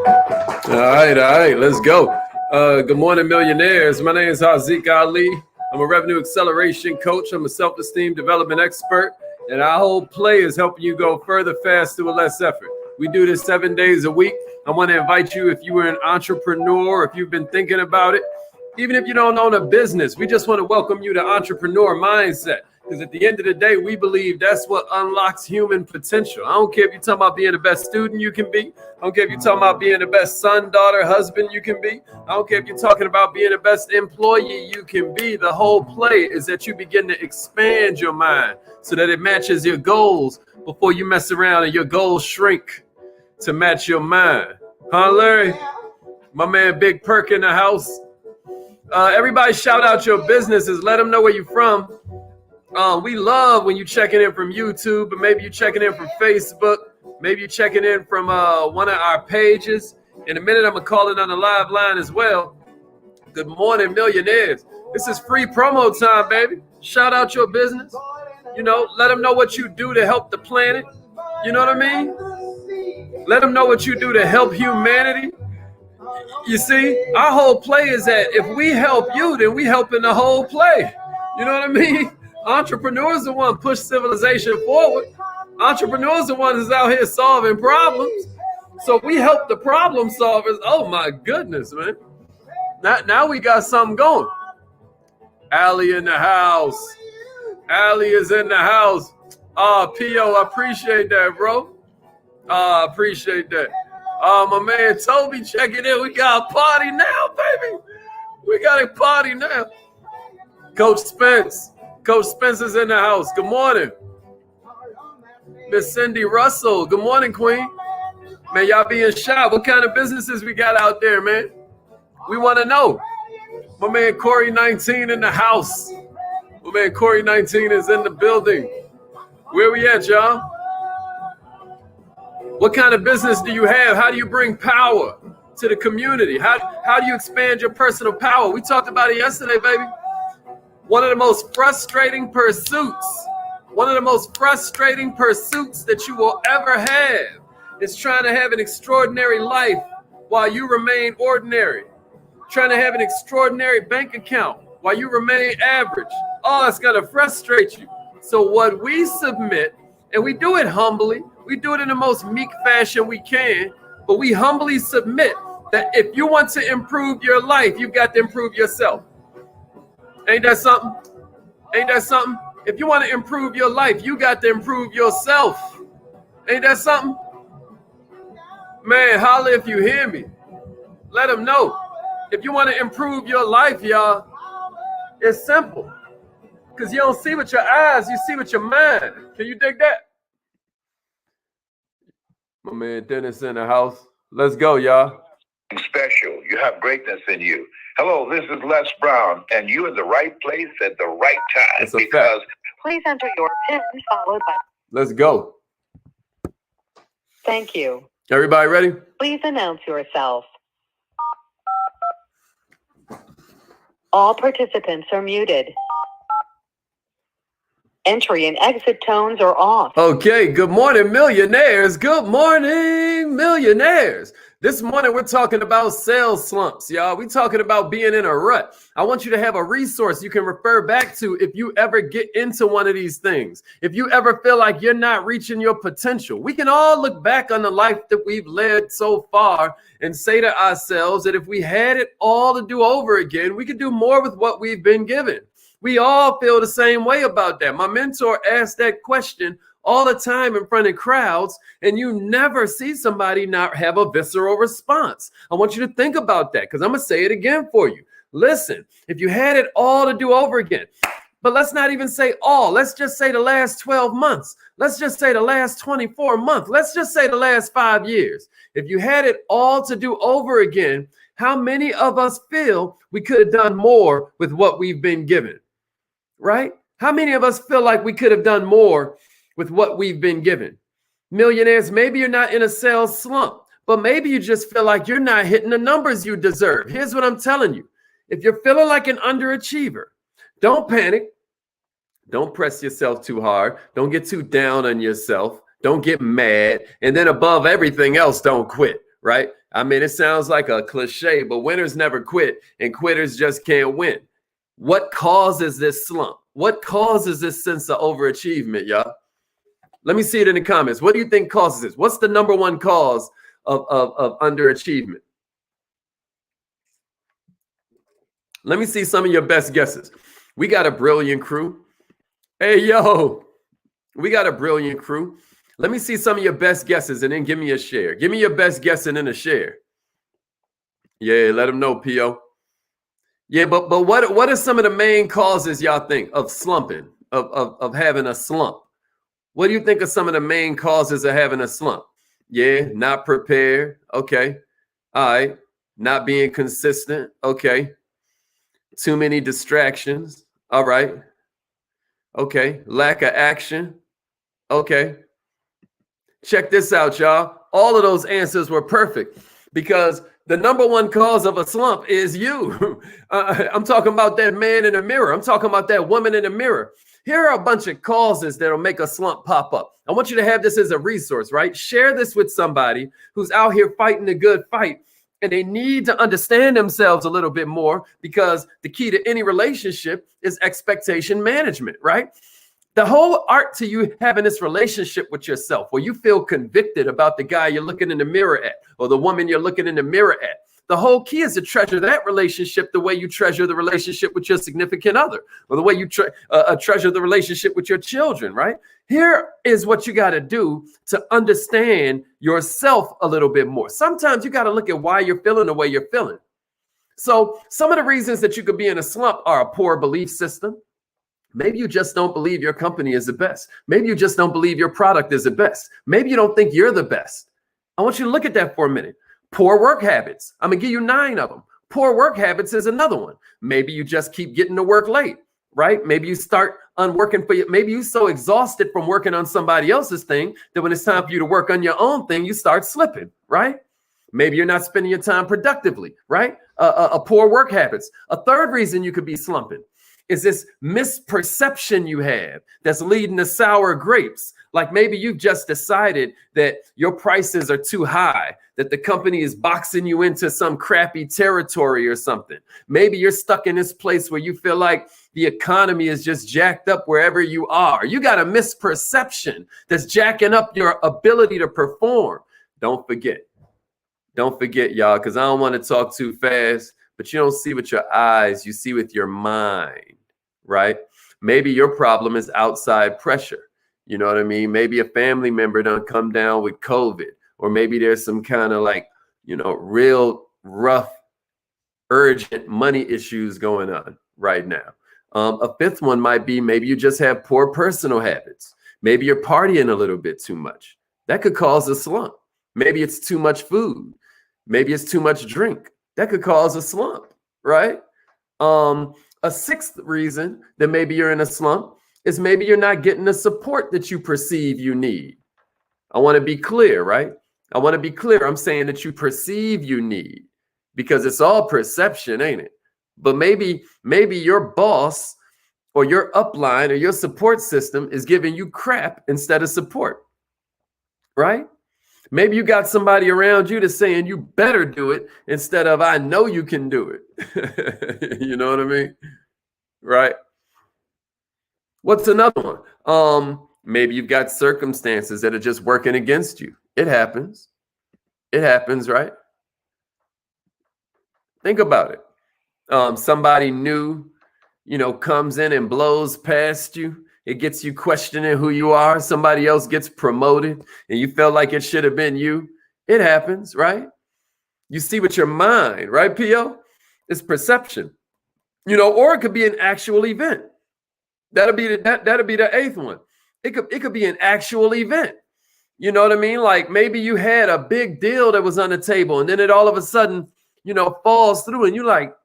All right, let's go. Good morning, millionaires. My name is Haziq Ali. I'm a revenue acceleration coach. I'm a self-esteem development expert, and our whole play is helping you go further, faster, with less effort. We do this 7 days a week. I want to invite you, if you were an entrepreneur, if you've been thinking about it, even if you don't own a business, we just want to welcome you to entrepreneur mindset. Because at the end of the day, we believe that's what unlocks human potential. I don't care if you're talking about being the best student you can be. I don't care if you're talking about being the best son, daughter, husband you can be. I don't care if you're talking about being the best employee you can be. The whole play is that you begin to expand your mind so that it matches your goals before you mess around and your goals shrink to match your mind. Huh, Larry? My man Big Perk in the house. Everybody shout out your businesses. Let them know where you're from. We love when you checking in from YouTube, but maybe you're checking in from Facebook. Maybe you're checking in from one of our pages. In a minute, I'm going to call it on the live line as well. Good morning, millionaires. This is free promo time, baby. Shout out your business. You know, let them know what you do to help the planet. You know what I mean? Let them know what you do to help humanity. You see, our whole play is that if we help you, then we helping the whole play. You know what I mean? Entrepreneurs are the one push civilization forward. Entrepreneurs are the ones that's out here solving problems. So we help the problem solvers. Oh my goodness, man. Now we got something going. Allie in the house. Allie is in the house. P.O., I appreciate that, bro. I appreciate that. My man Toby checking in. We got a party now, baby. We got a party now. Coach Spence. Coach Spence is in the house. Good morning. Miss Cindy Russell. Good morning, Queen. Man, y'all being shy. What kind of businesses we got out there, man? We want to know. My man Corey 19 in the house. My man Corey 19 is in the building. Where we at, y'all? What kind of business do you have? How do you bring power to the community? How do you expand your personal power? We talked about it yesterday, baby. One of the most frustrating pursuits that you will ever have is trying to have an extraordinary life while you remain ordinary. Trying to have an extraordinary bank account while you remain average. Oh, it's going to frustrate you. So what we submit, and we do it humbly, we do it in the most meek fashion we can, but we humbly submit that if you want to improve your life, you've got to improve yourself. Ain't that something? Ain't that something? If you want to improve your life, you got to improve yourself. Ain't that something? Man, holla if you hear me. Let them know. If you want to improve your life, y'all, it's simple. Because you don't see with your eyes, you see with your mind. Can you dig that? My man Dennis in the house. Let's go, y'all. Special. You have greatness in you. Hello, this is Les Brown, and you're in the right place at the right time. It's a fact. Please enter your PIN followed by. Let's go. Thank you. Everybody ready? Please announce yourself. All participants are muted. Entry and exit tones are off. Okay, good morning, millionaires. Good morning, millionaires. This morning, we're talking about sales slumps, y'all. We're talking about being in a rut. I want you to have a resource you can refer back to if you ever get into one of these things. If you ever feel like you're not reaching your potential, we can all look back on the life that we've led so far and say to ourselves that if we had it all to do over again, we could do more with what we've been given. We all feel the same way about that. My mentor asked that question all the time in front of crowds, and you never see somebody not have a visceral response. I want you to think about that because I'm going to say it again for you. Listen, if you had it all to do over again, but let's not even say all. Let's just say the last 12 months. Let's just say the last 24 months. Let's just say the last 5 years. If you had it all to do over again, how many of us feel we could have done more with what we've been given? Right? How many of us feel like we could have done more with what we've been given? Millionaires, maybe you're not in a sales slump, but maybe you just feel like you're not hitting the numbers you deserve. Here's what I'm telling you. If you're feeling like an underachiever, don't panic. Don't press yourself too hard. Don't get too down on yourself. Don't get mad. And then above everything else, don't quit. right? I mean, it sounds like a cliche, but winners never quit and quitters just can't win. What causes this slump? What causes this sense of overachievement, y'all? Let me see it in the comments. What do you think causes this? What's the number one cause of underachievement? Let me see some of your best guesses. We got a brilliant crew. Hey, yo, we got a brilliant crew. Let me see some of your best guesses and then give me a share. Give me your best guess and then a share. Yeah, let them know, P.O. Yeah, but what are some of the main causes y'all think of slumping, of having a slump? What do you think are some of the main causes of having a slump? Yeah, not prepared. Okay. All right. Not being consistent. Okay. Too many distractions. All right. Okay. Lack of action. Okay. Check this out, y'all. All of those answers were perfect because the number one cause of a slump is you. I'm talking about that man in the mirror. I'm talking about that woman in the mirror. Here are a bunch of causes that'll make a slump pop up. I want you to have this as a resource, right? Share this with somebody who's out here fighting a good fight and they need to understand themselves a little bit more because the key to any relationship is expectation management, right? The whole art to you having this relationship with yourself where you feel convicted about the guy you're looking in the mirror at or the woman you're looking in the mirror at. The whole key is to treasure that relationship the way you treasure the relationship with your significant other or the way you treasure the relationship with your children, right? Here is what you got to do to understand yourself a little bit more. Sometimes you got to look at why you're feeling the way you're feeling. So some of the reasons that you could be in a slump are a poor belief system. Maybe you just don't believe your company is the best. Maybe you just don't believe your product is the best. Maybe you don't think you're the best. I want you to look at that for a minute. Poor work habits. I'm going to give you 9 of them. Poor work habits is another one. Maybe you just keep getting to work late, right? Maybe you start unworking for you. Maybe you're so exhausted from working on somebody else's thing that when it's time for you to work on your own thing, you start slipping, right? Maybe you're not spending your time productively, right? A poor work habits. A third reason you could be slumping is this misperception you have that's leading to sour grapes. Like maybe you've just decided that your prices are too high, that the company is boxing you into some crappy territory or something. Maybe you're stuck in this place where you feel like the economy is just jacked up wherever you are. You got a misperception that's jacking up your ability to perform. Don't forget, y'all, because I don't want to talk too fast, but you don't see with your eyes, you see with your mind. Right? Maybe your problem is outside pressure. You know what I mean? Maybe a family member done come down with COVID, or maybe there's some kind of like, real rough, urgent money issues going on right now. A fifth one might be maybe you just have poor personal habits. Maybe you're partying a little bit too much. That could cause a slump. Maybe it's too much food. Maybe it's too much drink. That could cause a slump, right? A sixth reason that maybe you're in a slump is maybe you're not getting the support that you perceive you need. I want to be clear, right? I want to be clear. I'm saying that you perceive you need because it's all perception, ain't it? But maybe your boss or your upline or your support system is giving you crap instead of support, right? Maybe you got somebody around you that's saying you better do it instead of I know you can do it. You know what I mean? Right? What's another one? Maybe you've got circumstances that are just working against you. It happens. It happens, right? Think about it. Somebody new, comes in and blows past you. It gets you questioning who you are. Somebody else gets promoted and you felt like it should have been you. It happens, right? You see with your mind, right, P.O.? It's perception, or it could be an actual event. That'll be the eighth one. It could be an actual event. You know what I mean? Like maybe you had a big deal that was on the table and then it all of a sudden, falls through and you're like,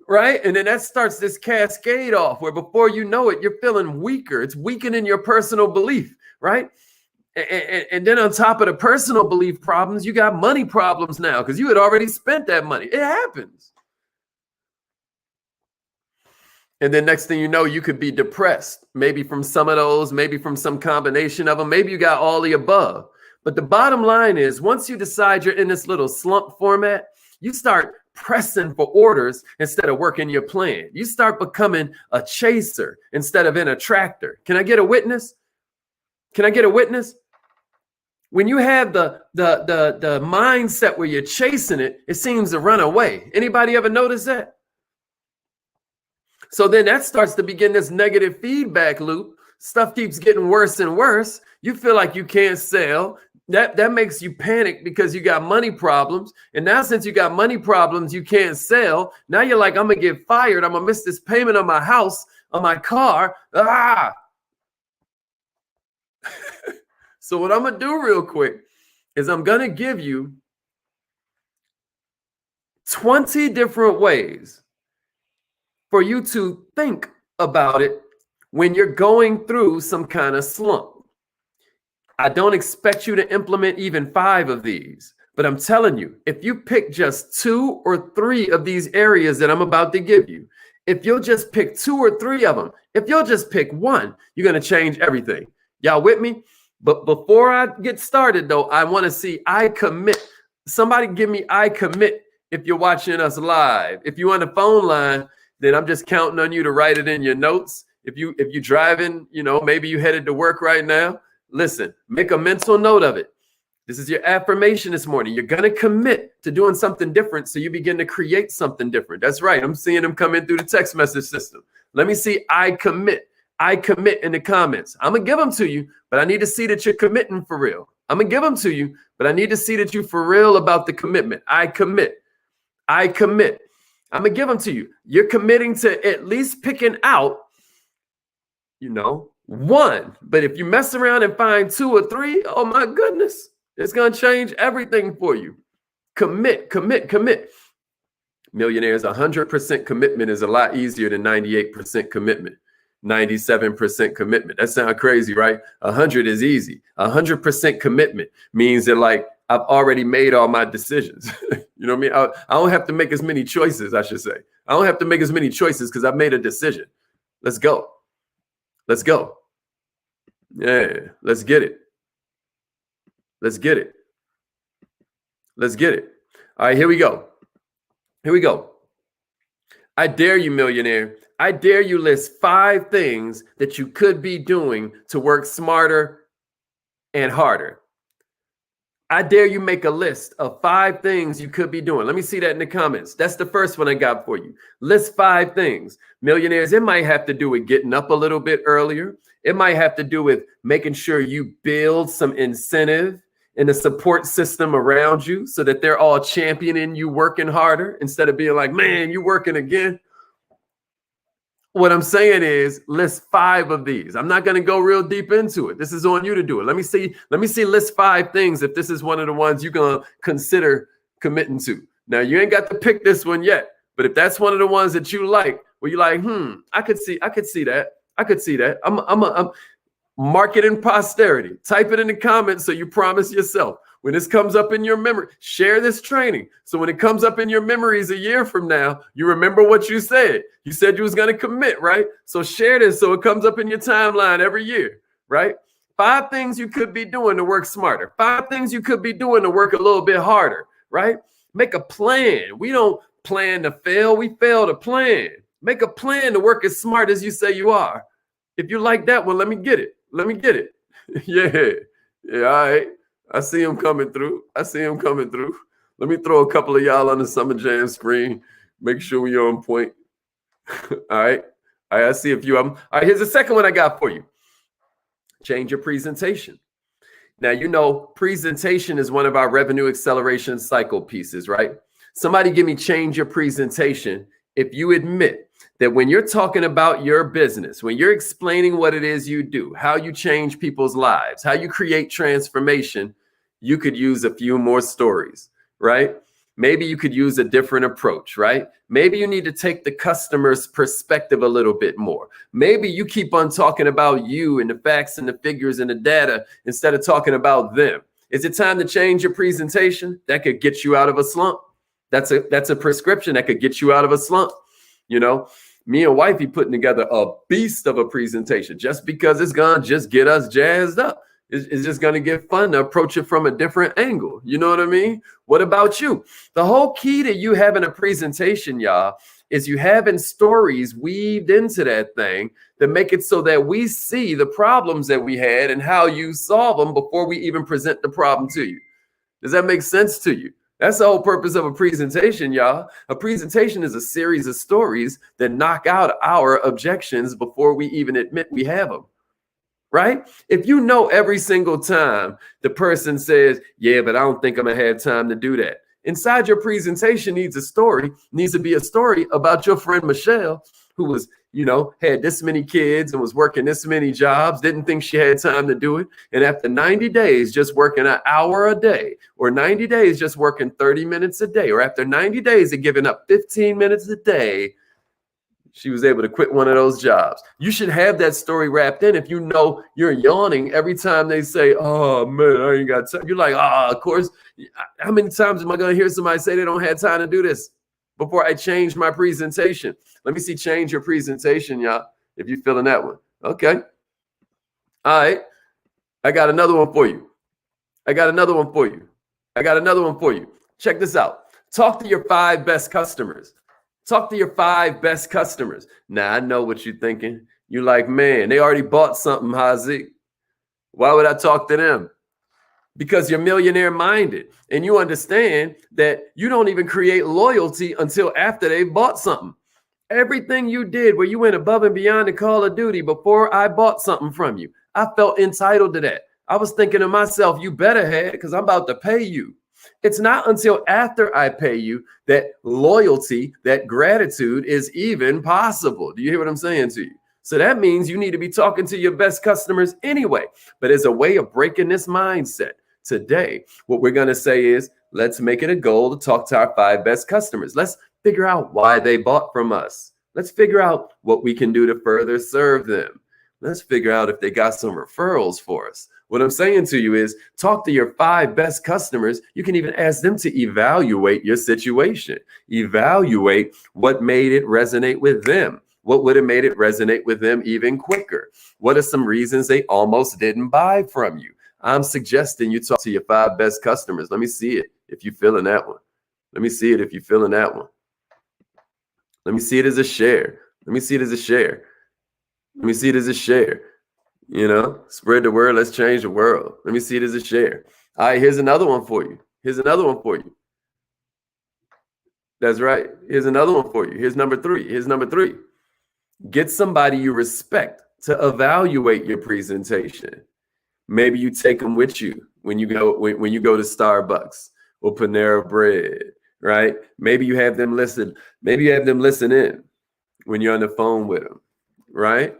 right? And then that starts this cascade off where before you know it, you're feeling weaker. It's weakening your personal belief, right? And then on top of the personal belief problems, you got money problems now because you had already spent that money. It happens. And then next thing you know, you could be depressed, maybe from some of those, maybe from some combination of them. Maybe you got all the above. But the bottom line is, once you decide you're in this little slump format, you start pressing for orders instead of working your plan. You start becoming a chaser instead of an attractor. Can I get a witness? Can I get a witness? When you have the mindset where you're chasing it, it seems to run away. Anybody ever notice that? So then that starts to begin this negative feedback loop. Stuff keeps getting worse and worse. You feel like you can't sell. That makes you panic because you got money problems. And now since you got money problems, you can't sell. Now you're like, I'm going to get fired. I'm going to miss this payment on my house, on my car. So what I'm going to do real quick is I'm going to give you 20 different ways for you to think about it when you're going through some kind of slump. I don't expect you to implement even 5 of these, but I'm telling you, if you pick just 2 or 3 of these areas that I'm about to give you, if you'll just pick 2 or 3 of them, if you'll just pick one, you're going to change everything. Y'all with me? But before I get started, though, I want to see I commit. Somebody give me I commit if you're watching us live. If you're on the phone line, then I'm just counting on you to write it in your notes. If you're driving, maybe you headed to work right now. Listen, make a mental note of it. This is your affirmation this morning. You're going to commit to doing something different so you begin to create something different. That's right. I'm seeing them come in through the text message system. Let me see I commit. I commit in the comments. I'm going to give them to you, but I need to see that you're committing for real. I'm going to give them to you, but I need to see that you're for real about the commitment. I commit. I commit. I'm going to give them to you. You're committing to at least picking out, one. But if you mess around and find 2 or 3, oh my goodness, it's going to change everything for you. Commit, commit, commit. Millionaires, 100% commitment is a lot easier than 98% commitment, 97% commitment. That sounds crazy, right? 100 is easy. 100% commitment means that I've already made all my decisions. You know what I mean? I don't have to make as many choices, I should say. I don't have to make as many choices because I've made a decision. Let's go. Let's go. Yeah, let's get it. Let's get it. Let's get it. All right, here we go. Here we go. I dare you, millionaire. I dare you list 5 things that you could be doing to work smarter and harder. I dare you make a list of 5 things you could be doing. Let me see that in the comments. That's the first one I got for you. List 5 things. Millionaires, it might have to do with getting up a little bit earlier. It might have to do with making sure you build some incentive in the support system around you so that they're all championing you working harder instead of being like, man, you working again. What I'm saying is list 5 of these. I'm not going to go real deep into it. This is on you to do it. Let me see list 5 things if this is one of the ones you're going to consider committing to. Now, you ain't got to pick this one yet, but if that's one of the ones that you like, where you're like, I could see that. I could see that. I'm mark it in posterity. Type it in the comments so you promise yourself. When this comes up in your memory, share this training. So when it comes up in your memories a year from now, you remember what you said. You said you was going to commit, right? So share this so it comes up in your timeline every year, right? 5 things you could be doing to work smarter. 5 things you could be doing to work a little bit harder, right? Make a plan. We don't plan to fail. We fail to plan. Make a plan to work as smart as you say you are. If you like that one, let me get it. Let me get it. Yeah, all right. I see him coming through. Let me throw a couple of y'all on the Summer Jam screen. Make sure we're on point. All right. I see a few of them. All right, here's the second one I got for you. Change your presentation. Now, presentation is one of our revenue acceleration cycle pieces, right? Somebody give me change your presentation if you admit that when you're talking about your business, when you're explaining what it is you do, how you change people's lives, how you create transformation, you could use a few more stories, right? Maybe you could use a different approach, right? Maybe you need to take the customer's perspective a little bit more. Maybe you keep on talking about you and the facts and the figures and the data instead of talking about them. Is it time to change your presentation? That could get you out of a slump. That's a prescription that could get you out of a slump. Me and wifey putting together a beast of a presentation just because it's gonna just get us jazzed up. It's just going to get fun to approach it from a different angle. You know what I mean? What about you? The whole key to you having a presentation, y'all, is you having stories weaved into that thing that make it so that we see the problems that we had and how you solve them before we even present the problem to you. Does that make sense to you? That's the whole purpose of a presentation, y'all. A presentation is a series of stories that knock out our objections before we even admit we have them. Right? If you know every single time the person says, yeah, but I don't think I'm gonna have time to do that. Inside your presentation needs to be a story about your friend Michelle, who was, had this many kids and was working this many jobs, didn't think she had time to do it. And after 90 days, just working an hour a day, or 90 days, just working 30 minutes a day, or after 90 days of giving up 15 minutes a day, she was able to quit one of those jobs. You should have that story wrapped in. If you know you're yawning every time they say, oh, man, I ain't got time. You're like, of course. How many times am I going to hear somebody say they don't have time to do this before I change my presentation? Let me see, change your presentation, y'all, if you're feeling that one. Okay. All right. I got another one for you. Check this out. Talk to your 5 best customers. Talk to your 5 best customers. Now, I know what you're thinking. You're like, man, they already bought something, Hazik. Why would I talk to them? Because you're millionaire minded and you understand that you don't even create loyalty until after they bought something. Everything you did where you went above and beyond the call of duty before I bought something from you, I felt entitled to that. I was thinking to myself, you better have it because I'm about to pay you. It's not until after I pay you that loyalty, that gratitude is even possible. Do you hear what I'm saying to you? So that means you need to be talking to your best customers anyway. But as a way of breaking this mindset today, what we're going to say is, let's make it a goal to talk to our 5 best customers. Let's figure out why they bought from us. Let's figure out what we can do to further serve them. Let's figure out if they got some referrals for us. What I'm saying to you is talk to your 5 best customers. You can even ask them to evaluate your situation. Evaluate what made it resonate with them. What would have made it resonate with them even quicker? What are some reasons they almost didn't buy from you? I'm suggesting you talk to your 5 best customers. Let me see it if you're feeling that one. Let me see it if you're feeling that one. Let me see it as a share. Let me see it as a share. Let me see it as a share. Spread the word. Let's change the world. Let me see it as a share. All right, here's another one for you. That's right. Here's another one for you. Here's number 3. Get somebody you respect to evaluate your presentation. Maybe you take them with you when you go to Starbucks or Panera Bread, right? Maybe you have them listen. Maybe you have them listen in when you're on the phone with them, right?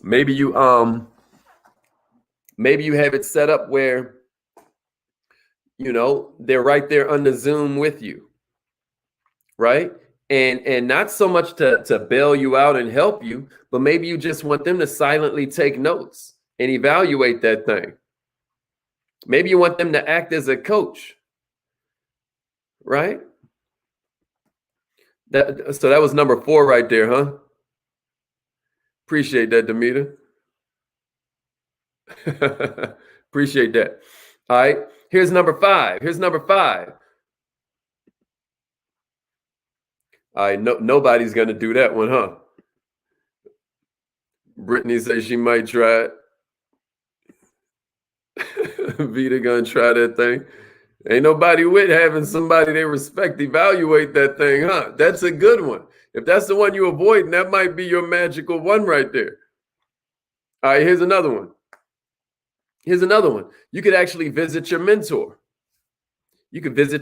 Maybe you have it set up where they're right there on the Zoom with you, right? And not so much to bail you out and help you, but maybe you just want them to silently take notes and evaluate that thing. Maybe you want them to act as a coach, right? So that was number 4 right there, huh? Appreciate that, Demeter. Appreciate that. All right. Here's number 5. All right. Nobody's going to do that one, huh? Brittany says she might try it. Vita going to try that thing. Ain't nobody with having somebody they respect evaluate that thing, huh? That's a good one. If that's the one you avoid, that might be your magical one right there. All right, here's another one. You could actually visit your mentor. That's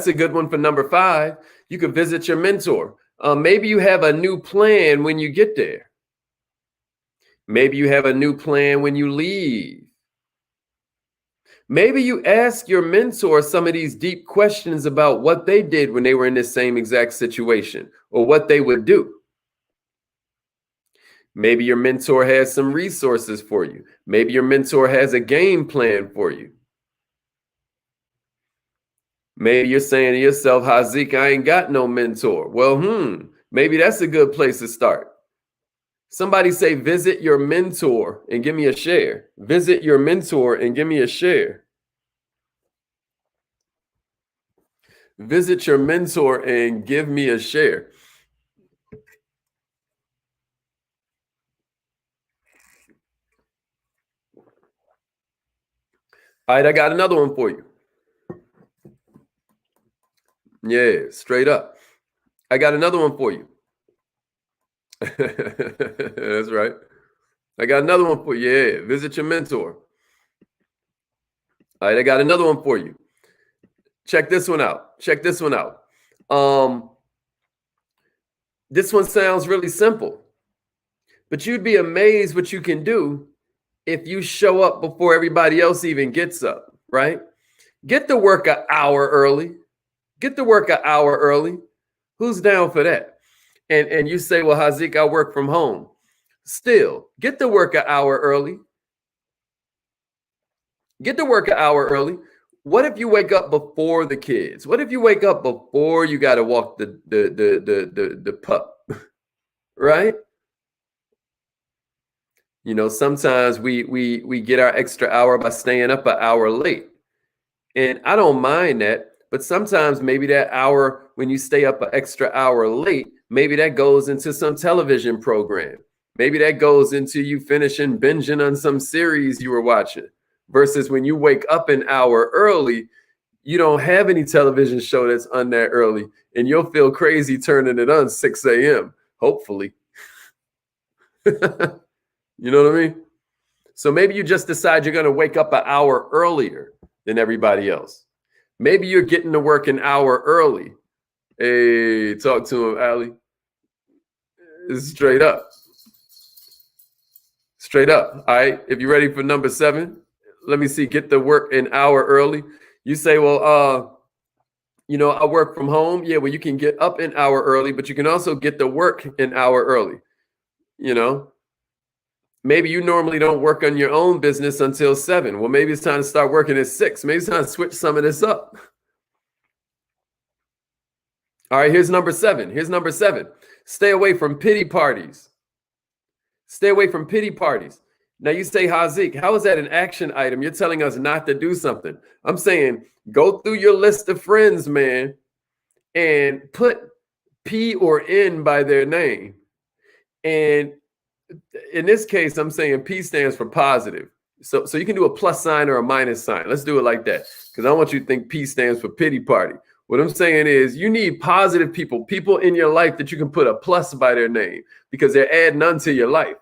a good one for number 5. You could visit your mentor. Maybe you have a new plan when you get there. Maybe you have a new plan when you leave. Maybe you ask your mentor some of these deep questions about what they did when they were in this same exact situation or what they would do. Maybe your mentor has some resources for you. Maybe your mentor has a game plan for you. Maybe you're saying to yourself, Hazik, I ain't got no mentor. Well, maybe that's a good place to start. Somebody say, visit your mentor and give me a share. Visit your mentor and give me a share. Visit your mentor and give me a share. All right, I got another one for you. Yeah, straight up. I got another one for you. That's right. I got another one for you. Yeah, visit your mentor. All right, I got another one for you. Check this one out. Check this one out. This one sounds really simple, but you'd be amazed what you can do if you show up before everybody else even gets up, right? Get to work an hour early. Get to work an hour early. Who's down for that? And you say, well, Hazik, I work from home. Still, get to work an hour early. Get to work an hour early. What if you wake up before the kids? What if you wake up before you got to walk the pup, right? You know, sometimes we get our extra hour by staying up an hour late. And I don't mind that. But sometimes maybe that hour, when you stay up an extra hour late, maybe that goes into some television program. Maybe that goes into you finishing binging on some series you were watching. Versus when you wake up an hour early, you don't have any television show that's on that early. And you'll feel crazy turning it on 6 a.m., hopefully. You know what I mean? So maybe you just decide you're going to wake up an hour earlier than everybody else. Maybe you're getting to work an hour early. Hey, talk to him, Allie. Straight up. Straight up. All right. If you're ready for number 7, let me see. Get to work an hour early. You say, well, you know, I work from home. Yeah, well, you can get up an hour early, but you can also get to work an hour early. You know, maybe you normally don't work on your own business until 7. Well, maybe it's time to start working at 6. Maybe it's time to switch some of this up. All right, here's number 7. Here's number 7. Stay away from pity parties. Stay away from pity parties. Now you say, Hazik, how is that an action item? You're telling us not to do something. I'm saying go through your list of friends, man, and put P or N by their name. And in this case, I'm saying P stands for positive. So you can do a plus sign or a minus sign. Let's do it like that, because I want you to think P stands for pity party. What I'm saying is you need positive people, people in your life that you can put a plus by their name because they're adding on to your life,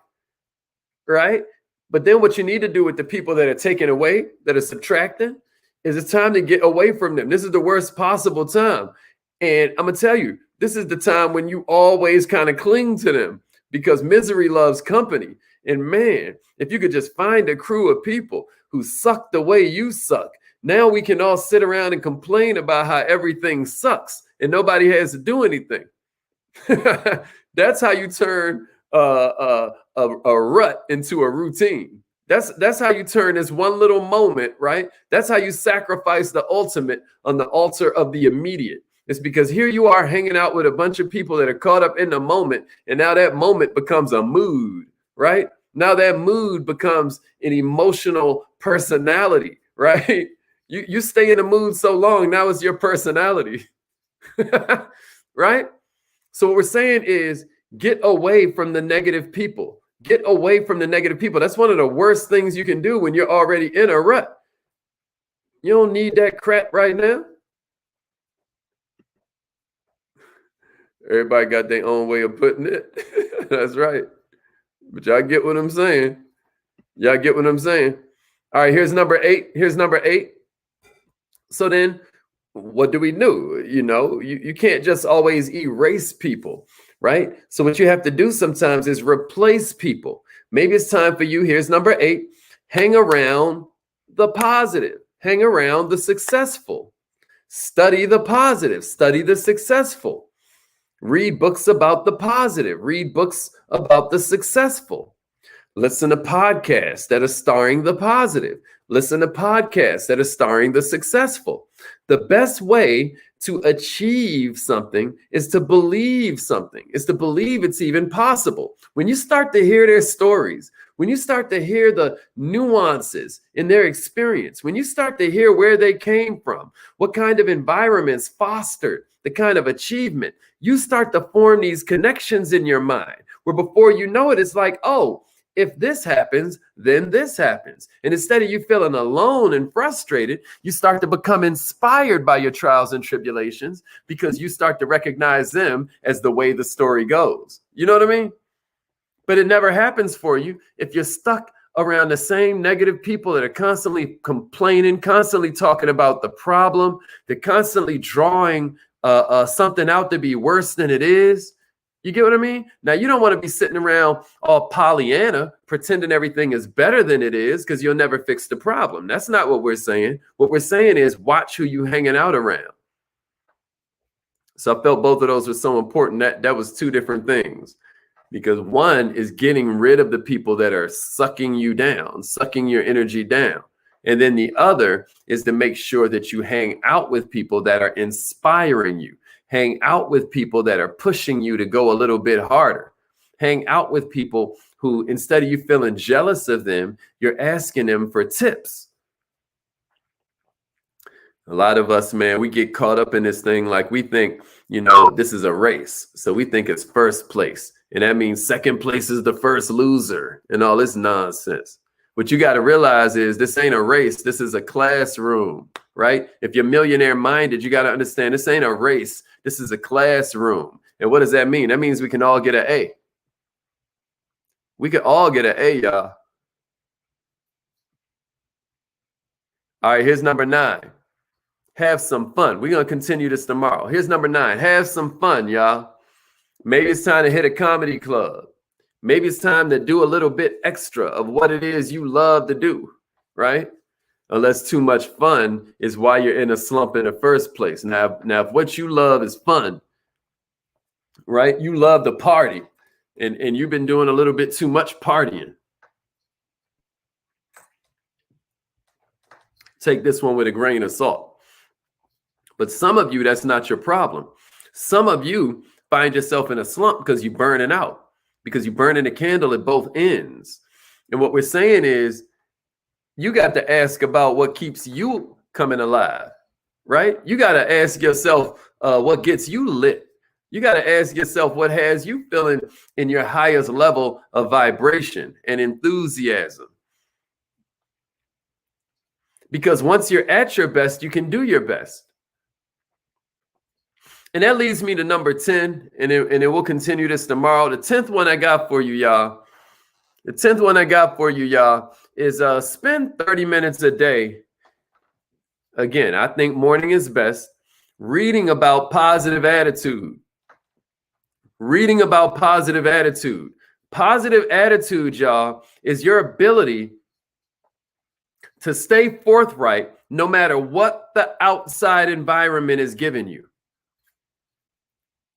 right? But then what you need to do with the people that are taken away, that are subtracting, is it's time to get away from them. This is the worst possible time. And I'm going to tell you, this is the time when you always kind of cling to them because misery loves company. And man, if you could just find a crew of people who suck the way you suck, now we can all sit around and complain about how everything sucks and nobody has to do anything. That's how you turn a rut into a routine. That's how you turn this one little moment, right? That's how you sacrifice the ultimate on the altar of the immediate. It's because here you are hanging out with a bunch of people that are caught up in the moment, and now that moment becomes a mood, right? Now that mood becomes an emotional personality, right? You stay in a mood so long, now it's your personality, right? So what we're saying is get away from the negative people. Get away from the negative people. That's one of the worst things you can do when you're already in a rut. You don't need that crap right now. Everybody got their own way of putting it. That's right. But y'all get what I'm saying. Y'all get what I'm saying. All right, here's number 8. Here's number 8. So then what do we do? You know, you can't just always erase people, right? So what you have to do sometimes is replace people. Maybe it's time for you. Here's number 8. Hang around the positive. Hang around the successful. Study the positive. Study the successful. Read books about the positive. Read books about the successful. Listen to podcasts that are starring the positive. Listen to podcasts that are starring the successful. The best way to achieve something is to believe something, is to believe it's even possible. When you start to hear their stories, when you start to hear the nuances in their experience, when you start to hear where they came from, what kind of environments fostered the kind of achievement, you start to form these connections in your mind where before you know it, it's like, oh, if this happens, then this happens. And instead of you feeling alone and frustrated, you start to become inspired by your trials and tribulations because you start to recognize them as the way the story goes. You know what I mean? But it never happens for you if you're stuck around the same negative people that are constantly complaining, constantly talking about the problem, they're constantly drawing something out to be worse than it is. You get what I mean? Now, you don't want to be sitting around all Pollyanna, pretending everything is better than it is, because you'll never fix the problem. That's not what we're saying. What we're saying is watch who you hanging out around. So I felt both of those were so important. That was two different things, because one is getting rid of the people that are sucking you down, sucking your energy down. And then the other is to make sure that you hang out with people that are inspiring you. Hang out with people that are pushing you to go a little bit harder. Hang out with people who, instead of you feeling jealous of them, you're asking them for tips. A lot of us, man, we get caught up in this thing like we think, this is a race. So we think it's first place. And that means second place is the first loser and all this nonsense. What you got to realize is this ain't a race. This is a classroom, right? If you're millionaire minded, you got to understand this ain't a race. This is a classroom. And what does that mean? That means we can all get an A. We can all get an A, y'all. All right, here's number 9. Have some fun. We're going to continue this tomorrow. Here's number 9. Have some fun, y'all. Maybe it's time to hit a comedy club. Maybe it's time to do a little bit extra of what it is you love to do, right? Unless too much fun is why you're in a slump in the first place. Now, if what you love is fun, right? You love the party, and you've been doing a little bit too much partying. Take this one with a grain of salt. But some of you, that's not your problem. Some of you find yourself in a slump because you're burning out, because you're burning the candle at both ends. And what we're saying is, you got to ask about what keeps you coming alive, right? You got to ask yourself what gets you lit. You got to ask yourself what has you feeling in your highest level of vibration and enthusiasm. Because once you're at your best, you can do your best. And that leads me to number 10, and it will continue this tomorrow. The 10th one I got for you, y'all. The 10th one I got for you, y'all, is spend 30 minutes a day. Again, I think morning is best. Reading about positive attitude. Reading about positive attitude. Positive attitude, y'all, is your ability to stay forthright no matter what the outside environment is giving you.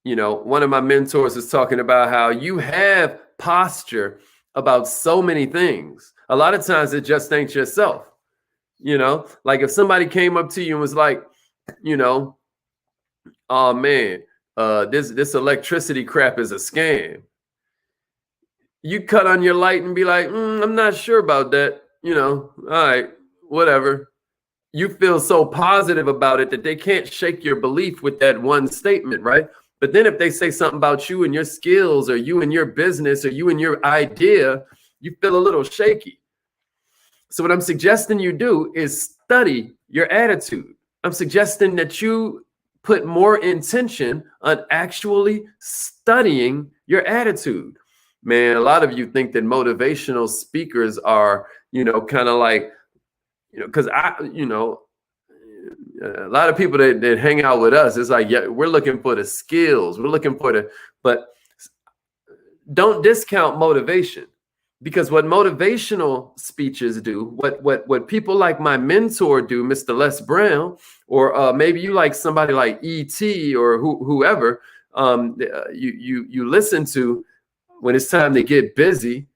One of my mentors is talking about how you have posture about so many things. A lot of times it just ain't yourself. Like if somebody came up to you and was like, oh man, this electricity crap is a scam. You cut on your light and be like, I'm not sure about that. All right, whatever. You feel so positive about it that they can't shake your belief with that one statement, right? But then if they say something about you and your skills, or you and your business, or you and your idea, you feel a little shaky. So what I'm suggesting you do is study your attitude. I'm suggesting that you put more intention on actually studying your attitude. Man, a lot of you think that motivational speakers are, kind of like, because a lot of people that hang out with us, it's like, yeah, we're looking for the skills. We're looking for but don't discount motivation, because what motivational speeches do, what people like my mentor do, Mr. Les Brown, or maybe you like somebody like E.T. or whoever you listen to when it's time to get busy.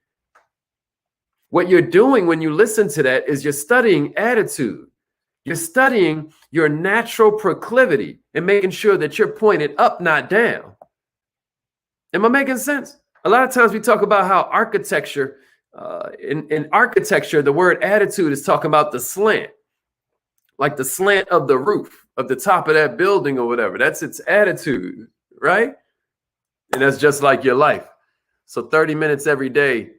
What you're doing when you listen to that is you're studying attitude. You're studying your natural proclivity and making sure that you're pointed up, not down. Am I making sense? A lot of times we talk about how architecture, in architecture, the word attitude is talking about the slant, like the slant of the roof of the top of that building or whatever. That's its attitude, right? And that's just like your life. So 30 minutes every day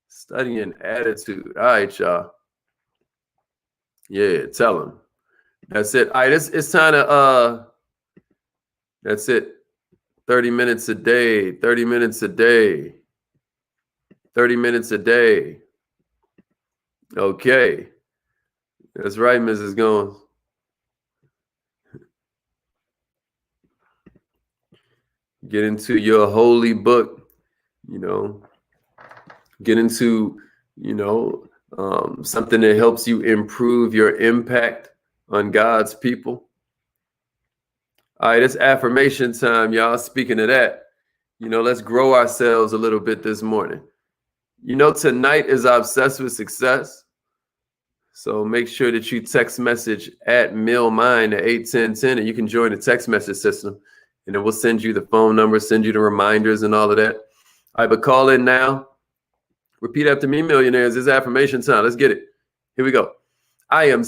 studying attitude. All right, y'all. Yeah, tell them. That's it. All right, it's time to, that's it. 30 minutes a day, 30 minutes a day, 30 minutes a day. Okay. That's right, Mrs. Goins. Get into your holy book, you know, get into, you know, something that helps you improve your impact on God's people. All right, it's affirmation time, y'all. Speaking of that, you know, let's grow ourselves a little bit this morning. You know, tonight is Obsessed with Success. So make sure that you text message at MillMind at 81010, and you can join the text message system. And then we'll send you the phone number, send you the reminders and all of that. All right, but call in now. Repeat after me, millionaires. It's affirmation time. Let's get it. Here we go. I am